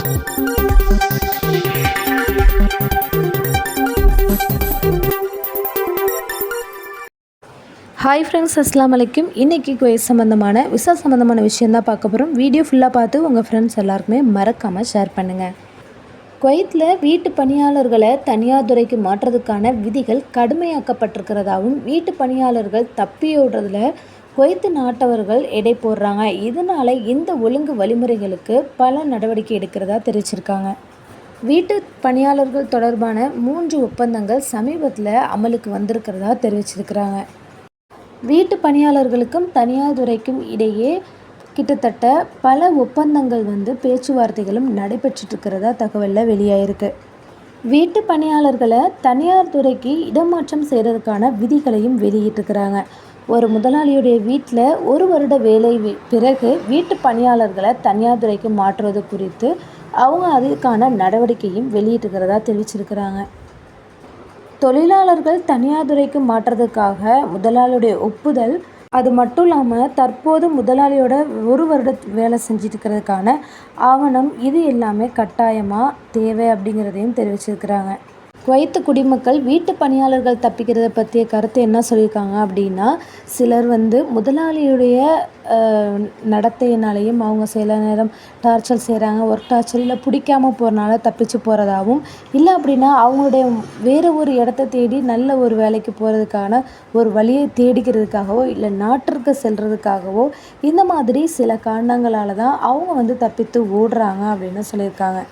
Hi friends, அஸ்ஸலாமு அலைக்கும். இன்றைக்கி குவைத் சம்மந்தமான விசா சம்மந்தமான விஷயந்தான் பார்க்க போகிறோம். வீடியோ ஃபுல்லாக பார்த்து உங்கள் ஃப்ரெண்ட்ஸ் எல்லாருக்குமே மறக்காமல் ஷேர் பண்ணுங்கள். குவைத்தில் வீட்டு பணியாளர்களை தனியார் துறைக்கு மாற்றுறதுக்கான விதிகள் கடுமையாக்கப்பட்டிருக்கிறதாகவும், வீட்டு பணியாளர்கள் தப்பியோடுறதுல குவைத்து நாட்டவர்கள் எடை போடுறாங்க. இதனால் இந்த ஒழுங்கு வழிமுறைகளுக்கு பல நடவடிக்கை எடுக்கிறதா தெரிவிச்சிருக்காங்க. வீட்டு பணியாளர்கள் தொடர்பான 3 ஒப்பந்தங்கள் சமீபத்தில் அமலுக்கு வந்திருக்கிறதா தெரிவிச்சிருக்கிறாங்க. வீட்டு பணியாளர்களுக்கும் தனியார் துறைக்கும் இடையே கிட்டத்தட்ட பல ஒப்பந்தங்கள் பேச்சுவார்த்தைகளும் நடைபெற்றுருக்கிறதா தகவலில் வெளியாயிருக்கு. வீட்டு பணியாளர்களை தனியார் துறைக்கு இடமாற்றம் செய்கிறதுக்கான விதிகளையும் வெளியிட்டிருக்கிறாங்க. ஒரு முதலாளியுடைய வீட்டில் 1 வருட வேலை பிறகு வீட்டு பணியாளர்களை தனியார் துறைக்கு மாற்றுவது குறித்து அவங்க அதுக்கான நடவடிக்கையும் வெளியிட்டிருக்கிறதா தெரிவிச்சிருக்கிறாங்க. தொழிலாளர்கள் தனியார் துறைக்கு மாற்றுறதுக்காக முதலாளியுடைய ஒப்புதல், அது மட்டும் இல்லாமல் தற்போது முதலாளியோட 1 வருட வேலை செஞ்சுட்டு இருக்கிறதுக்கான ஆவணம், இது எல்லாமே கட்டாயமாக தேவை அப்படிங்கிறதையும் தெரிவிச்சிருக்கிறாங்க. குவைத்து குடிமக்கள் வீட்டு பணியாளர்கள் தப்பிக்கிறத பற்றிய கருத்து என்ன சொல்லியிருக்காங்க அப்படின்னா, சிலர் முதலாளியுடைய நடத்தையினாலேயும் அவங்க சில நேரம் டார்ச்சர் செய்கிறாங்க, ஒர்க் டார்ச்சர், இல்லை பிடிக்காமல் போகிறனால தப்பிச்சு போகிறதாகவும், இல்லை அப்படின்னா அவங்களுடைய வேறு ஒரு இடத்த தேடி நல்ல ஒரு வேலைக்கு போகிறதுக்கான ஒரு வழியை தேடிக்கிறதுக்காகவோ, இல்லை நாட்டிற்கு செல்கிறதுக்காகவோ, இந்த மாதிரி சில காரணங்களால் தான் அவங்க தப்பித்து ஓடுறாங்க அப்படின்னு சொல்லியிருக்காங்க.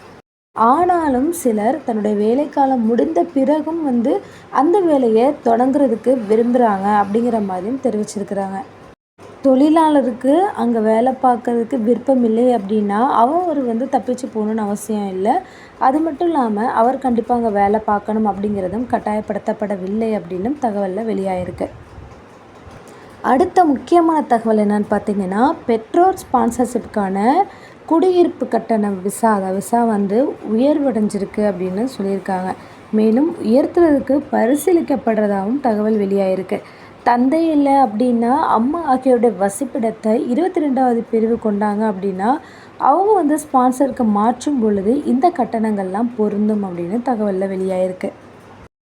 ஆனாலும் சிலர் தன்னுடைய வேலைக்காலம் முடிந்த பிறகும் அந்த வேலையை தொடங்குறதுக்கு விரும்புகிறாங்க அப்படிங்கிற மாதிரியும் தெரிவிச்சிருக்கிறாங்க. தொழிலாளருக்கு அங்கே வேலை பார்க்கறதுக்கு விருப்பம் இல்லை அப்படின்னா அவர் தப்பிச்சு போகணுன்னு அவசியம் இல்லை. அது மட்டும் இல்லாமல் அவர் கண்டிப்பாக அங்கே வேலை பார்க்கணும் அப்படிங்கிறதும் கட்டாயப்படுத்தப்படவில்லை அப்படின்னும் தகவலில் வெளியாயிருக்கு. அடுத்த முக்கியமான தகவல் என்னன்னு பார்த்தீங்கன்னா, பெற்றோர் ஸ்பான்சர்ஷிப்புக்கான குடியிருப்பு கட்டண விசா உயர்வடைஞ்சிருக்கு அப்படின்னு சொல்லியிருக்காங்க. மேலும் உயர்த்துறதுக்கு பரிசீலிக்கப்படுறதாகவும் தகவல் வெளியாயிருக்கு. தந்தை இல்லை அப்படின்னா அம்மா ஆகியோருடைய வசிப்பிடத்தை 22வது பிரிவு கொண்டாங்க அப்படின்னா அவங்க ஸ்பான்சருக்கு மாற்றும் பொழுது இந்த கட்டணங்கள்லாம் பொருந்தும் அப்படின்னு தகவலில் வெளியாயிருக்கு.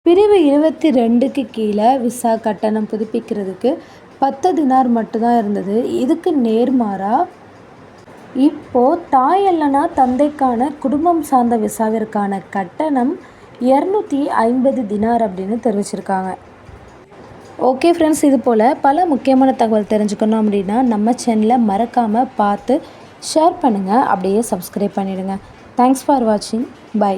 பிரிவு 22க்கு கீழே விசா கட்டணம் புதுப்பிக்கிறதுக்கு 10 தினார் மட்டும்தான் இருந்தது. இதுக்கு நேர்மாறாக இப்போது தாய் இல்லைனா தந்தைக்கான குடும்பம் சார்ந்த விசாவிற்கான கட்டணம் 250 தினார் அப்படின்னு தெரிவிச்சிருக்காங்க. ஓகே ஃப்ரெண்ட்ஸ், இது போல் பல முக்கியமான தகவல் தெரிஞ்சுக்கணும் அப்படின்னா நம்ம சேனலை மறக்காமல் பார்த்து ஷேர் பண்ணுங்கள், அப்படியே சப்ஸ்கிரைப் பண்ணிவிடுங்க. தேங்க்ஸ் ஃபார் வாட்சிங். பை.